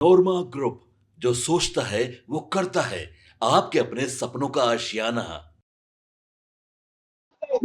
नोरमा group, जो सोचता है वो करता है। आपके अपने सपनों का आशियाना।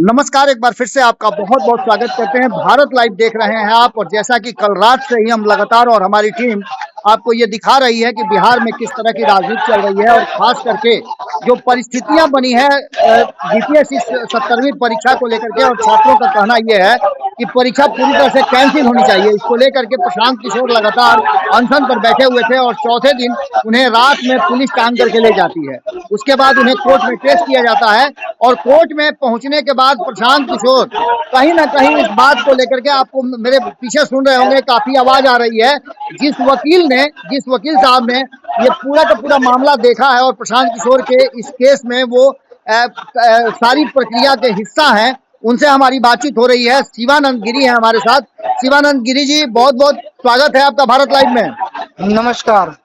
नमस्कार, एक बार फिर से आपका बहुत बहुत स्वागत करते हैं। भारत लाइव देख रहे हैं आप, और जैसा कि कल रात से ही हम लगातार और हमारी टीम आपको ये दिखा रही है कि बिहार में किस तरह की राजनीति चल रही है, और खास करके जो परिस्थितियां बनी है बीपीएससी 70वीं परीक्षा को लेकर के। और छात्रों का कहना यह है कि परीक्षा पूरी तरह से कैंसिल होनी चाहिए। इसको लेकर के प्रशांत किशोर लगातार अनशन पर बैठे हुए थे, और चौथे दिन उन्हें रात में पुलिस टांग करके ले जाती है। उसके बाद उन्हें कोर्ट में पेश किया जाता है, और कोर्ट में पहुंचने के बाद प्रशांत किशोर कहीं ना कहीं इस बात को लेकर के, आपको मेरे पीछे सुन रहे होंगे काफी आवाज आ रही है, जिस वकील साहब ने ये पूरा का पूरा मामला देखा है और प्रशांत किशोर के इस केस में वो सारी प्रक्रिया के हिस्सा हैं, उनसे हमारी बातचीत हो रही है। शिवानंद गिरी है हमारे साथ। शिवानंद गिरी जी, बहुत बहुत स्वागत है आपका भारत लाइव में। नमस्कार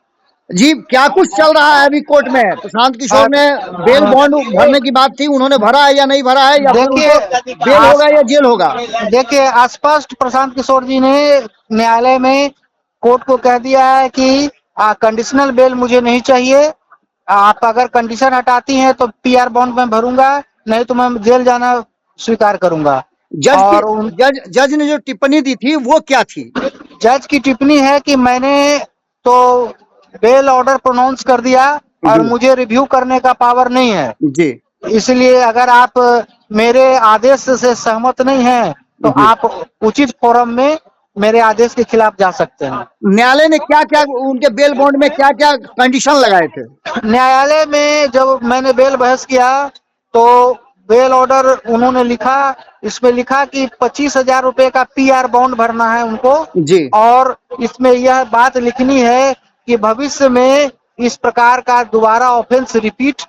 जी, क्या कुछ चल रहा है अभी कोर्ट में? प्रशांत किशोर ने बेल बॉन्ड भरने की बात थी, उन्होंने भरा है या नहीं भरा है, या फिर उनको बेल होगा या जेल होगा? देखिए, स्पष्ट प्रशांत किशोर जी ने न्यायालय में कोर्ट को कह दिया है कि कंडीशनल बेल मुझे नहीं चाहिए। आप अगर कंडीशन हटाती हैं तो पीआर बॉन्ड में भरूंगा, नहीं तो मैं जेल जाना स्वीकार करूंगा। जज ने जो टिप्पणी दी थी वो क्या थी? जज की टिप्पणी है कि मैंने तो बेल ऑर्डर प्रोनाउंस कर दिया और मुझे रिव्यू करने का पावर नहीं है जी। इसलिए अगर आप मेरे आदेश से सहमत नहीं हैं तो आप उचित फोरम में मेरे आदेश के खिलाफ जा सकते हैं। न्यायालय ने क्या क्या उनके बेल बॉन्ड में क्या क्या कंडीशन लगाए थे? न्यायालय में जब मैंने बेल बहस किया तो बेल ऑर्डर उन्होंने लिखा, इसमें लिखा कि 25,000 रुपए का पीआर बॉन्ड भरना है उनको जी। और इसमें यह बात लिखनी है कि भविष्य में इस प्रकार का दोबारा ऑफेंस रिपीट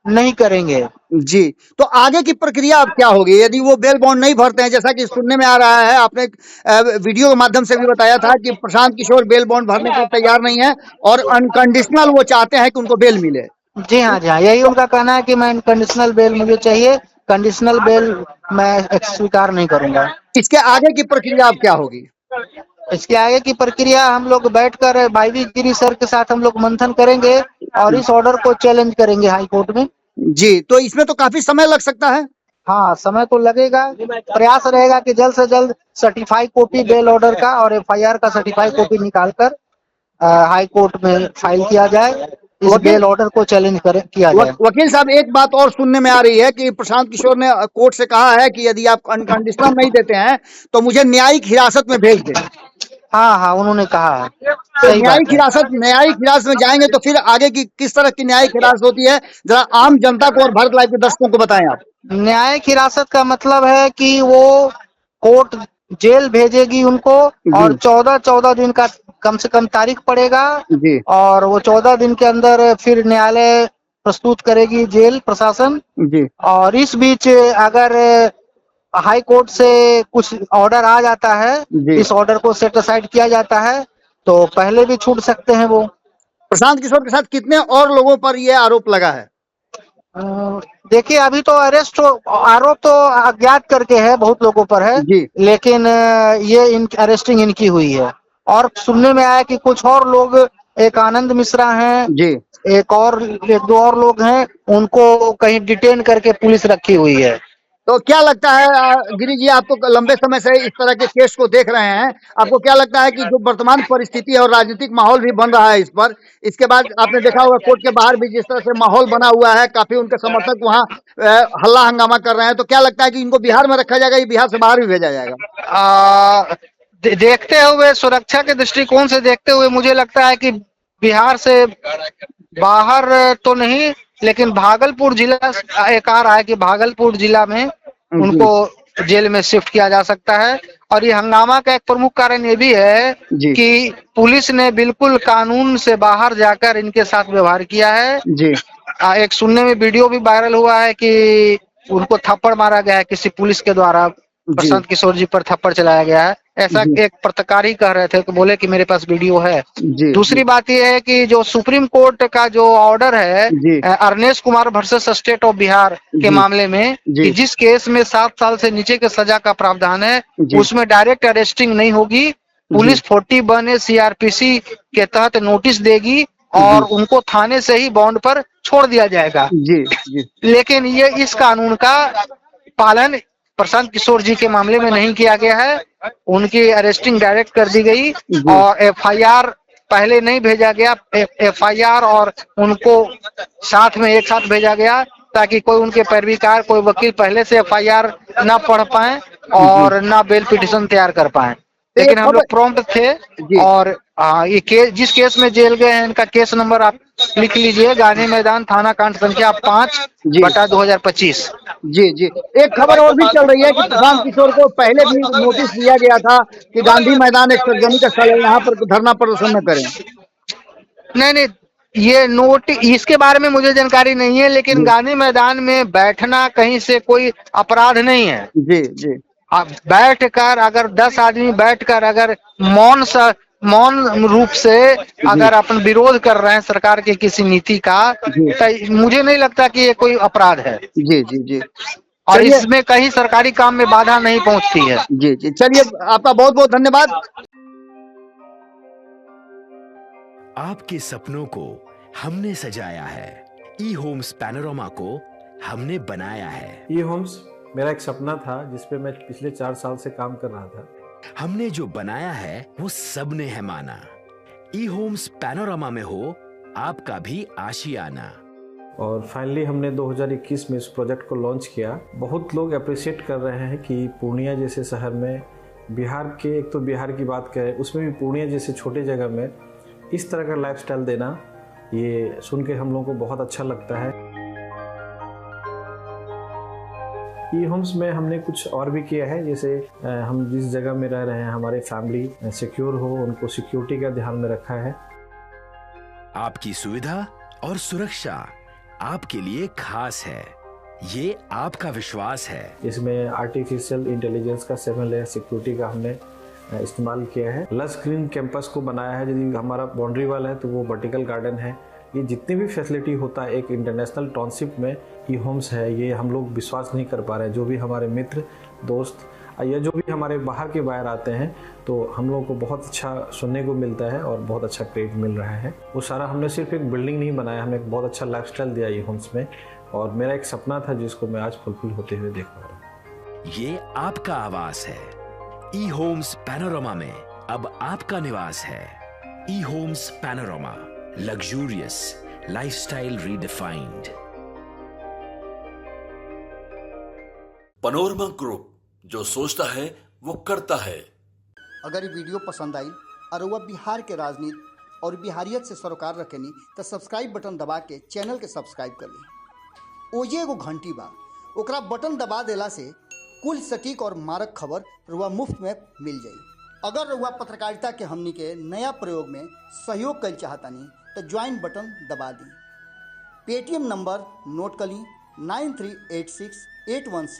नहीं करेंगे। जी, तो आगे की प्रक्रिया अब क्या होगी यदि वो बेल बॉन्ड नहीं भरते हैं? जैसा कि सुनने में आ रहा है, आपने वीडियो के माध्यम से भी बताया था कि प्रशांत किशोर बेल बॉन्ड भरने के लिए तैयार नहीं है, और अनकंडीशनल वो चाहते हैं कि उनको बेल मिले। जी हाँ, यही उनका कहना है कि मैं अनकंडीशनल बेल मुझे चाहिए, कंडीशनल बेल मैं स्वीकार नहीं करूंगा। इसके आगे की प्रक्रिया अब क्या होगी? इसके आगे की प्रक्रिया हम लोग बैठकर वाईवी गिरी सर के साथ हम लोग मंथन करेंगे और इस ऑर्डर को चैलेंज करेंगे हाई कोर्ट में। जी, तो इसमें तो काफी समय लग सकता है। हाँ, समय तो लगेगा। प्रयास रहेगा कि जल्द से जल्द सर्टिफाई कॉपी बेल ऑर्डर का और एफआईआर का सर्टिफाई कॉपी निकालकर हाई कोर्ट में फाइल किया जाए, इस बेल ऑर्डर को चैलेंज किया जाए। वकील साहब, एक बात और सुनने में आ रही है कि प्रशांत किशोर ने कोर्ट से कहा है कि यदि आप अनकंडीशनल नहीं देते हैं तो मुझे न्यायिक हिरासत में भेज दें। हाँ, उन्होंने कहा है। तो न्यायिक हिरासत में जाएंगे तो फिर आगे की किस तरह की न्यायिक हिरासत होती है, जरा आम जनता को और भारत लाइव के दर्शकों को बताएं आप। न्यायिक हिरासत का मतलब है कि वो कोर्ट जेल भेजेगी उनको और 14 दिन का कम से कम तारीख पड़ेगा जी। और वो 14 दिन के अंदर फिर न्यायालय प्रस्तुत करेगी जेल प्रशासन जी। और इस बीच अगर हाई कोर्ट से कुछ ऑर्डर आ जाता है, इस ऑर्डर को सेट असाइड किया जाता है तो पहले भी छूट सकते हैं वो। प्रशांत किशोर के साथ कितने और लोगों पर यह आरोप लगा है? देखिए, अभी तो आरोप तो अज्ञात करके है, बहुत लोगों पर है जी। लेकिन ये अरेस्टिंग इनकी हुई है और सुनने में आया कि कुछ और लोग, एक आनंद मिश्रा हैं जी, एक दो और लोग हैं, उनको कहीं डिटेन करके पुलिस रखी हुई है। तो क्या लगता है गिरी जी, आप तो लंबे समय से इस तरह के केस को देख रहे हैं, आपको क्या लगता है कि जो वर्तमान परिस्थिति है और राजनीतिक माहौल भी बन रहा है इस पर, इसके बाद आपने देखा होगा कोर्ट के बाहर भी जिस तरह से माहौल बना हुआ है, काफी उनके समर्थक वहाँ हल्ला हंगामा कर रहे हैं, तो क्या लगता है कि इनको बिहार में रखा जाएगा या बिहार से बाहर भी भेजा जाएगा? देखते हुए, सुरक्षा के दृष्टिकोण से देखते हुए मुझे लगता है कि बिहार से बाहर तो नहीं, लेकिन भागलपुर जिला एक आ रहा है कि भागलपुर जिला में उनको जेल में शिफ्ट किया जा सकता है। और ये हंगामा का एक प्रमुख कारण ये भी है कि पुलिस ने बिल्कुल कानून से बाहर जाकर इनके साथ व्यवहार किया है। जी। एक सुनने में वीडियो भी वायरल हुआ है कि उनको थप्पड़ मारा गया है किसी पुलिस के द्वारा, प्रशांत किशोर जी पर थप्पड़ चलाया गया है, ऐसा एक पत्रकार कह रहे थे, तो बोले कि मेरे पास वीडियो है। दूसरी बात यह है कि जो सुप्रीम कोर्ट का जो ऑर्डर है Arnesh Kumar versus state of Bihar के मामले में, कि जिस केस में 7 साल से नीचे के सजा का प्रावधान है उसमें डायरेक्ट अरेस्टिंग नहीं होगी, पुलिस 41A CRPC के तहत नोटिस देगी और उनको थाने से ही बॉन्ड पर छोड़ दिया जाएगा। जी जी लेकिन ये इस कानून का पालन प्रशांत किशोर जी के मामले में नहीं किया गया है। उनकी अरेस्टिंग डायरेक्ट कर दी गई जी और FIR पहले नहीं भेजा गया। FIR और उनको साथ में एक साथ भेजा गया ताकि कोई उनके पैरवीकार कोई वकील पहले से FIR ना पढ़ पाए और ना बेल पिटिशन तैयार कर पाए। तो ये लेकिन हम लोग खबर प्रॉम्प्ट थे जी और ये केस जिस केस में जेल गए हैं इनका केस नंबर आप लिख लीजिए, गांधी मैदान थाना कांड संख्या 5/2025। जी जी। एक खबर और भी चल रही है कि प्रशांत किशोर को पहले भी नोटिस दिया गया था कि गांधी मैदान एक सार्वजनिक स्थल है, यहाँ पर धरना प्रदर्शन न करें। नहीं नहीं, ये नोट इसके बारे में मुझे जानकारी नहीं है, लेकिन गांधी मैदान में बैठना कहीं से कोई अपराध नहीं है। जी जी आप बैठकर अगर 10 आदमी बैठकर अगर मौन रूप से अगर अपन विरोध कर रहे हैं सरकार के किसी नीति का, तो मुझे नहीं लगता कि ये कोई अपराध है। जी जी जी। और चलिए इसमें कहीं सरकारी काम में बाधा नहीं पहुंचती है। जी जी, चलिए आपका बहुत बहुत धन्यवाद। आपके सपनों को हमने सजाया है, ई होम्स पैनोरामा को हमने बनाया है। ई होम्स मेरा एक सपना था जिसपे मैं पिछले 4 साल से काम कर रहा था। हमने जो बनाया है वो सबने है माना। ई होम्स पैनोरामा में हो आपका भी आशियाना। और फाइनली हमने 2021 में इस प्रोजेक्ट को लॉन्च किया। बहुत लोग अप्रिशिएट कर रहे हैं कि पूर्णिया जैसे शहर में बिहार के, एक तो बिहार की बात करें उसमें भी पूर्णिया जैसे छोटे जगह में इस तरह का लाइफस्टाइल देना, ये सुन के हम लोगों को बहुत अच्छा लगता है। ई होम्स में हमने कुछ और भी किया है, जैसे हम जिस जगह में रह रहे हैं हमारे फैमिली सिक्योर हो, उनको सिक्योरिटी का ध्यान में रखा है। आपकी सुविधा और सुरक्षा आपके लिए खास है, ये आपका विश्वास है। इसमें आर्टिफिशियल इंटेलिजेंस का 7 लेयर सिक्योरिटी का हमने इस्तेमाल किया है। लस ग्रीन कैंपस को बनाया है। यदि हमारा बाउंड्री वाल है तो वो वर्टिकल गार्डन है। ये जितनी भी फैसिलिटी होता है एक इंटरनेशनल टाउनशिप में ई होम्स है, ये हम लोग विश्वास नहीं कर पा रहे हैं। जो भी हमारे मित्र दोस्त या जो भी हमारे बाहर के बाहर आते हैं तो हम लोगों को बहुत अच्छा सुनने को मिलता है और बहुत अच्छा क्रेडिट मिल रहा है। वो सारा हमने सिर्फ एक बिल्डिंग नहीं बनाया, हमने एक बहुत अच्छा लाइफस्टाइल दिया ई होम्स में, और मेरा एक सपना था जिसको मैं आज फुलफिल होते हुए देख पा रहा हूँ। ये आपका आवास है। ई होम्स पैनोरामा में अब आपका निवास है। ई homes Panorama, luxurious lifestyle redefined. Panorama group, जो सोचता है वो करता है। अगर ये वीडियो पसंद आई और वह बिहार के राजनीति और बिहारियत से सरोकार रखेनी तो सब्सक्राइब बटन दबा के चैनल के सब्सक्राइब कर ली। ओजे एगो घंटी बा, ओकरा बटन दबा देला से कुल सटीक और मारक खबर रुआ मुफ्त में मिल जाई। अगर रुआ पत्रकारिता के हमनी के नया प्रयोग में सहयोग कर चाहतानी तो ज्वाइन बटन दबा दी। पेटीएम नंबर नोट कर ली 9386816816।